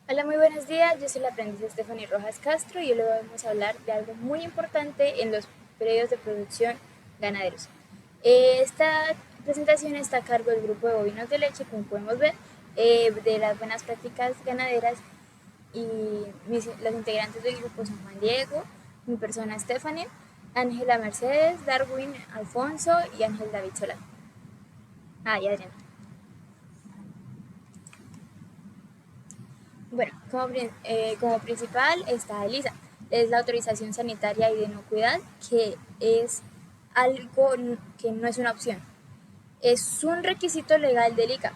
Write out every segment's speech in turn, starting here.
Hola, muy buenos días. Yo soy la aprendiz Stephanie Rojas Castro y hoy le vamos a hablar de algo muy importante en los periodos de producción ganaderos. Esta presentación está a cargo del grupo de bovinos de leche, como podemos ver, de las buenas prácticas ganaderas y los integrantes del grupo son Juan Diego, mi persona Stephanie, Ángela Mercedes, Darwin Alfonso y Ángel David Solá. Y Adriana. Bueno, como principal está ELISA, es la autorización sanitaria y de inocuidad, que es algo que no es una opción, es un requisito legal del ICA,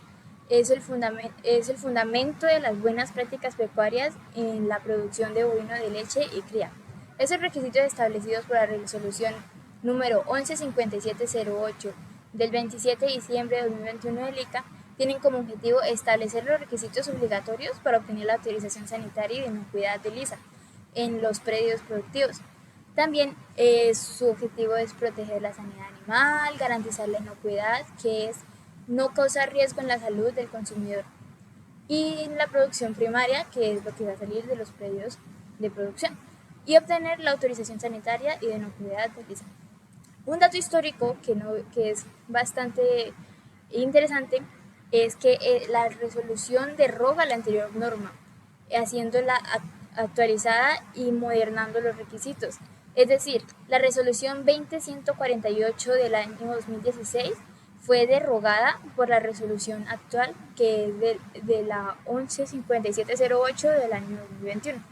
es el fundamento de las buenas prácticas pecuarias en la producción de bovino de leche y cría. Esos requisitos establecidos por la resolución número 115708 del 27 de diciembre de 2021 del ICA tienen como objetivo establecer los requisitos obligatorios para obtener la autorización sanitaria y de inocuidad de LISA en los predios productivos. También su objetivo es proteger la sanidad animal, garantizar la inocuidad, que es no causar riesgo en la salud del consumidor, y la producción primaria, que es lo que va a salir de los predios de producción, y obtener la autorización sanitaria y de inocuidad de LISA. Un dato histórico que es bastante interesante es que la resolución deroga la anterior norma, haciéndola actualizada y modernando los requisitos. Es decir, la resolución 20148 del año 2016 fue derogada por la resolución actual, que es de la 115708 del año 2021,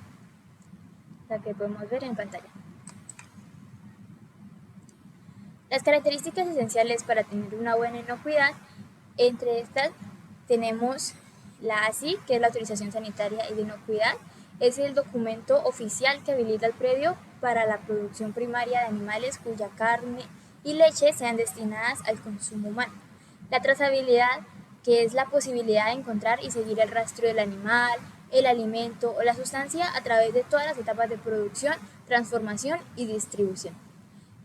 la que podemos ver en pantalla. Las características esenciales para tener una buena inocuidad, entre estas tenemos la ASI, que es la autorización sanitaria y de inocuidad. Es el documento oficial que habilita el predio para la producción primaria de animales cuya carne y leche sean destinadas al consumo humano. La trazabilidad, que es la posibilidad de encontrar y seguir el rastro del animal, el alimento o la sustancia a través de todas las etapas de producción, transformación y distribución.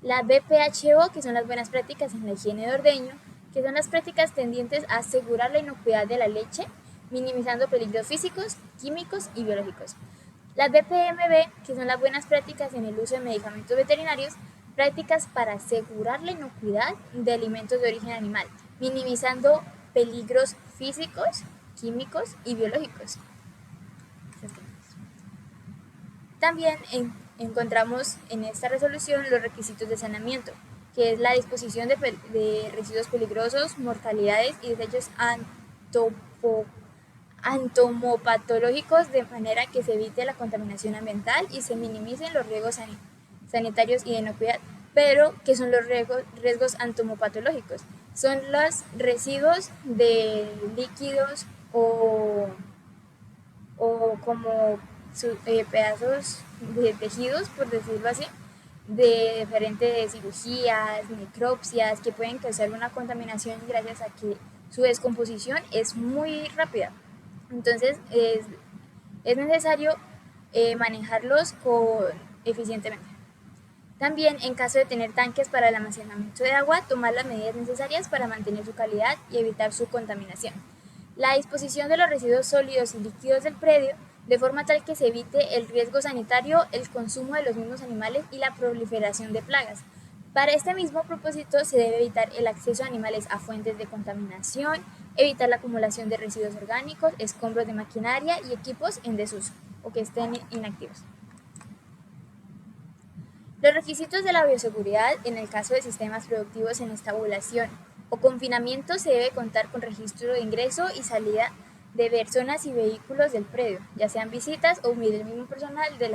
La BPHO, que son las buenas prácticas en la higiene de ordeño, que son las prácticas tendientes a asegurar la inocuidad de la leche, minimizando peligros físicos, químicos y biológicos. Las BPMB, que son las buenas prácticas en el uso de medicamentos veterinarios, prácticas para asegurar la inocuidad de alimentos de origen animal, minimizando peligros físicos, químicos y biológicos. También encontramos en esta resolución los requisitos de saneamiento, que es la disposición de residuos peligrosos, mortalidades y desechos entomopatológicos, de manera que se evite la contaminación ambiental y se minimicen los riesgos sanitarios y de inocuidad. Pero, ¿qué son los riesgos entomopatológicos? Son los residuos de líquidos o como pedazos de tejidos, por decirlo así, de diferentes cirugías, necropsias, que pueden causar una contaminación gracias a que su descomposición es muy rápida. Entonces es necesario manejarlos eficientemente. También, en caso de tener tanques para el almacenamiento de agua, tomar las medidas necesarias para mantener su calidad y evitar su contaminación. La disposición de los residuos sólidos y líquidos del predio, de forma tal que se evite el riesgo sanitario, el consumo de los mismos animales y la proliferación de plagas. Para este mismo propósito se debe evitar el acceso de animales a fuentes de contaminación, evitar la acumulación de residuos orgánicos, escombros de maquinaria y equipos en desuso o que estén inactivos. Los requisitos de la bioseguridad en el caso de sistemas productivos en estabulación o confinamiento se debe contar con registro de ingreso y salida de personas y vehículos del predio, ya sean visitas o del mismo personal de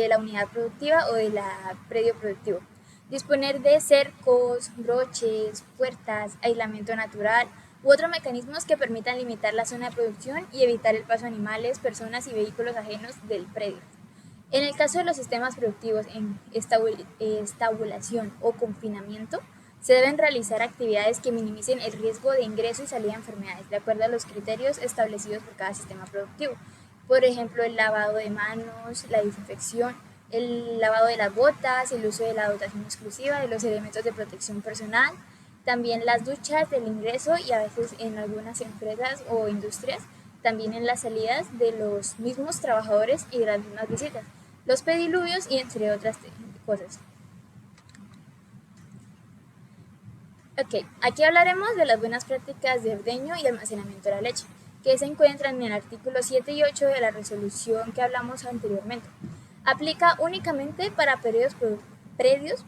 la unidad productiva o del predio productivo. Disponer de cercos, broches, puertas, aislamiento natural u otros mecanismos que permitan limitar la zona de producción y evitar el paso de animales, personas y vehículos ajenos del predio. En el caso de los sistemas productivos en estabulación o confinamiento, se deben realizar actividades que minimicen el riesgo de ingreso y salida de enfermedades, de acuerdo a los criterios establecidos por cada sistema productivo. Por ejemplo, el lavado de manos, la desinfección, el lavado de las botas, el uso de la dotación exclusiva de los elementos de protección personal, también las duchas del ingreso y a veces en algunas empresas o industrias también en las salidas de los mismos trabajadores y de las mismas visitas, los pediluvios y entre otras cosas. Ok, aquí hablaremos de las buenas prácticas de ordeño y almacenamiento de la leche, que se encuentran en el artículo 7 y 8 de la resolución que hablamos anteriormente. Aplica únicamente para predios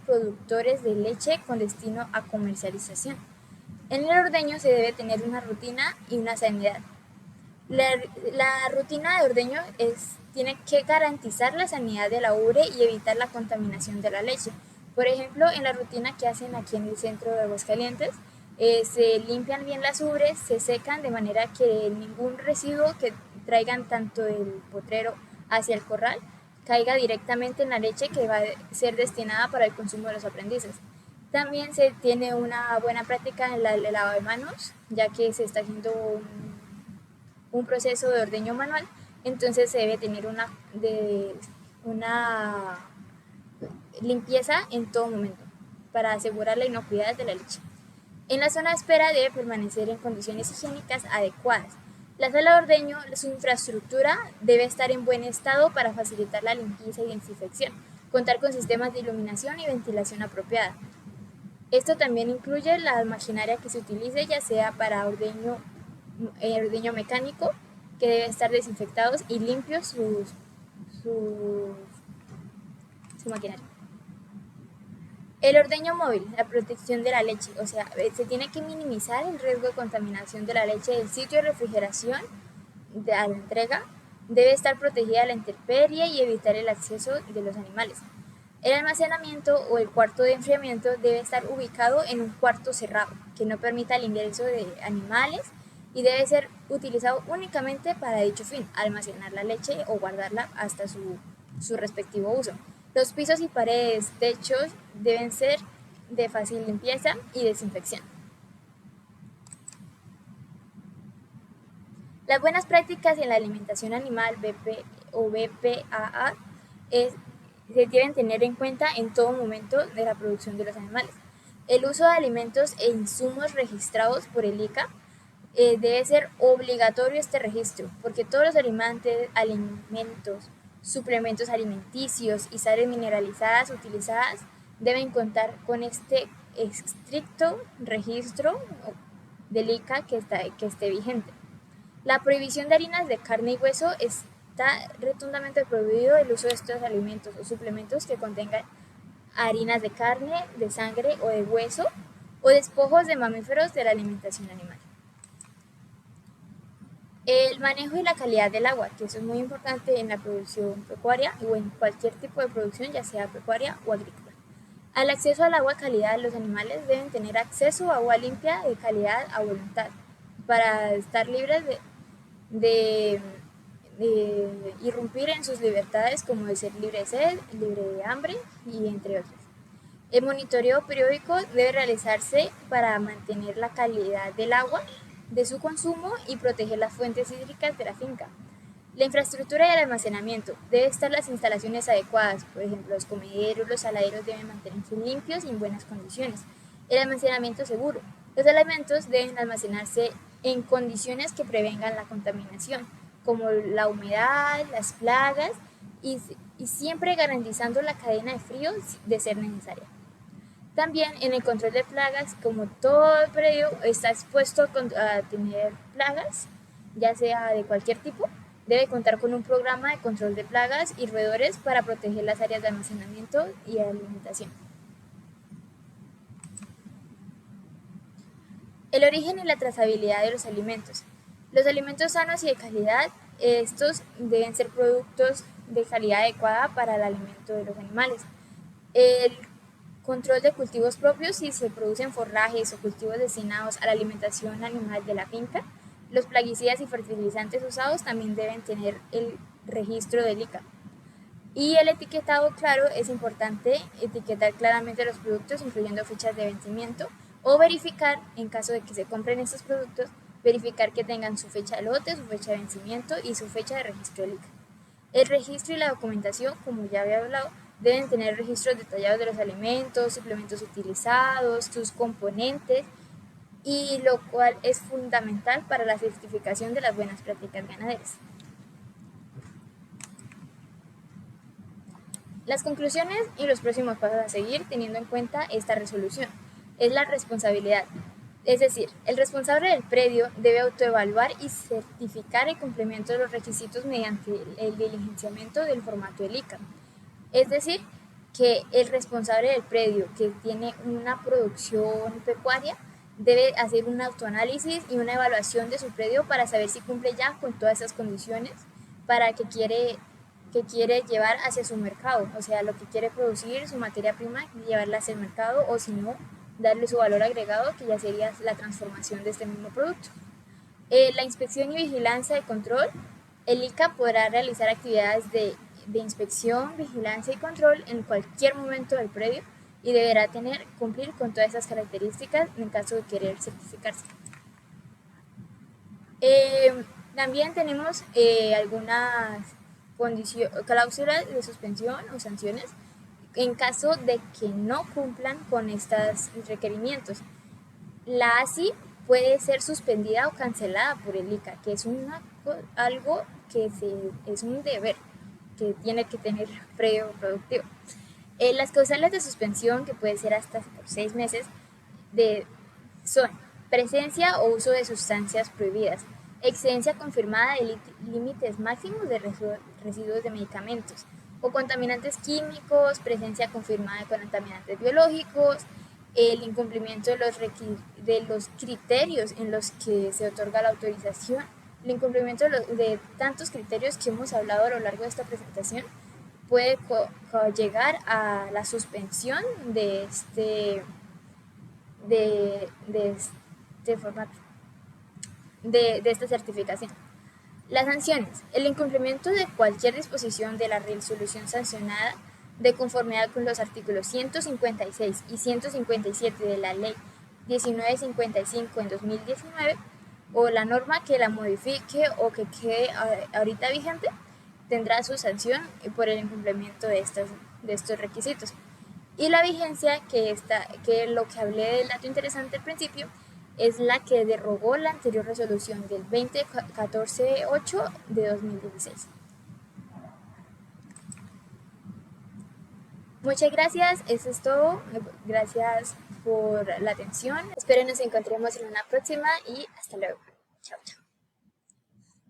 productores de leche con destino a comercialización. En el ordeño se debe tener una rutina y una sanidad. La rutina de ordeño tiene que garantizar la sanidad de la ubre y evitar la contaminación de la leche. Por ejemplo, en la rutina que hacen aquí en el centro de Aguascalientes, se limpian bien las ubres, se secan de manera que ningún residuo que traigan tanto del potrero hacia el corral caiga directamente en la leche que va a ser destinada para el consumo de los aprendices. También se tiene una buena práctica en el lavado de manos, ya que se está haciendo un proceso de ordeño manual, entonces se debe tener una limpieza en todo momento para asegurar la inocuidad de la leche. En la zona de espera debe permanecer en condiciones higiénicas adecuadas. La sala de ordeño, su infraestructura debe estar en buen estado para facilitar la limpieza y desinfección, contar con sistemas de iluminación y ventilación apropiada. Esto también incluye la maquinaria que se utilice, ya sea para ordeño mecánico, que deben estar desinfectados y limpios su maquinaria. El ordeño móvil, la protección de la leche, o sea, se tiene que minimizar el riesgo de contaminación de la leche del sitio de refrigeración a la entrega, debe estar protegida de la intemperie y evitar el acceso de los animales. El almacenamiento o el cuarto de enfriamiento debe estar ubicado en un cuarto cerrado, que no permita el ingreso de animales y debe ser utilizado únicamente para dicho fin, almacenar la leche o guardarla hasta su respectivo uso. Los pisos y paredes, techos deben ser de fácil limpieza y desinfección. Las buenas prácticas en la alimentación animal BPAA se deben tener en cuenta en todo momento de la producción de los animales. El uso de alimentos e insumos registrados por el ICA debe ser obligatorio este registro, porque todos los alimentos, suplementos alimenticios y sales mineralizadas utilizadas deben contar con este estricto registro del ICA que esté vigente. La prohibición de harinas de carne y hueso está rotundamente prohibido el uso de estos alimentos o suplementos que contengan harinas de carne, de sangre o de hueso o despojos de mamíferos de la alimentación animal. El manejo y la calidad del agua, que eso es muy importante en la producción pecuaria o en cualquier tipo de producción, ya sea pecuaria o agrícola. Al acceso al agua de calidad, los animales deben tener acceso a agua limpia de calidad a voluntad para estar libres de irrumpir en sus libertades, como de ser libre de sed, libre de hambre y entre otros. El monitoreo periódico debe realizarse para mantener la calidad del agua de su consumo y proteger las fuentes hídricas de la finca. La infraestructura y el almacenamiento. Deben estar las instalaciones adecuadas, por ejemplo, los comederos, los saladeros deben mantenerse limpios y en buenas condiciones. El almacenamiento seguro. Los alimentos deben almacenarse en condiciones que prevengan la contaminación, como la humedad, las plagas y siempre garantizando la cadena de frío de ser necesaria. También en el control de plagas, como todo el predio está expuesto a tener plagas, ya sea de cualquier tipo, debe contar con un programa de control de plagas y roedores para proteger las áreas de almacenamiento y alimentación. El origen y la trazabilidad de los alimentos. Los alimentos sanos y de calidad, estos deben ser productos de calidad adecuada para el alimento de los animales. El control de cultivos propios, si se producen forrajes o cultivos destinados a la alimentación animal de la finca. Los plaguicidas y fertilizantes usados también deben tener el registro del ICA. Y el etiquetado claro, es importante etiquetar claramente los productos, incluyendo fechas de vencimiento, o verificar, en caso de que se compren estos productos, verificar que tengan su fecha de lote, su fecha de vencimiento y su fecha de registro del ICA. El registro y la documentación, como ya había hablado, deben tener registros detallados de los alimentos, suplementos utilizados, sus componentes y lo cual es fundamental para la certificación de las buenas prácticas ganaderas. Las conclusiones y los próximos pasos a seguir teniendo en cuenta esta resolución es la responsabilidad. Es decir, el responsable del predio debe autoevaluar y certificar el cumplimiento de los requisitos mediante el diligenciamiento del formato del ICA. Es decir, que el responsable del predio que tiene una producción pecuaria debe hacer un autoanálisis y una evaluación de su predio para saber si cumple ya con todas esas condiciones para que quiere llevar hacia su mercado, o sea, lo que quiere producir, su materia prima, llevarla hacia el mercado, o si no, darle su valor agregado, que ya sería la transformación de este mismo producto. La inspección y vigilancia de control, el ICA podrá realizar actividades de inspección, vigilancia y control en cualquier momento del predio y deberá cumplir con todas esas características en caso de querer certificarse. También tenemos algunas cláusulas de suspensión o sanciones en caso de que no cumplan con estos requerimientos. La ASI puede ser suspendida o cancelada por el ICA, que es algo que es un deber que tiene que tener predio productivo. Las causales de suspensión, que puede ser hasta por 6 meses, son presencia o uso de sustancias prohibidas, excedencia confirmada de límites máximos de residuos de medicamentos o contaminantes químicos, presencia confirmada de contaminantes biológicos, el incumplimiento de los criterios en los que se otorga la autorización, el incumplimiento de tantos criterios que hemos hablado a lo largo de esta presentación puede llegar a la suspensión de formato, de esta certificación. Las sanciones. El incumplimiento de cualquier disposición de la resolución sancionada de conformidad con los artículos 156 y 157 de la Ley 1955 en 2019 o la norma que la modifique o que quede ahorita vigente tendrá su sanción por el incumplimiento de estos requisitos. Y la vigencia, que lo que hablé del dato interesante al principio, es la que derogó la anterior resolución del 2014-8 de 2016. Muchas gracias, eso es todo. Gracias por la atención. Espero nos encontremos en una próxima y hasta luego. Chao, chao.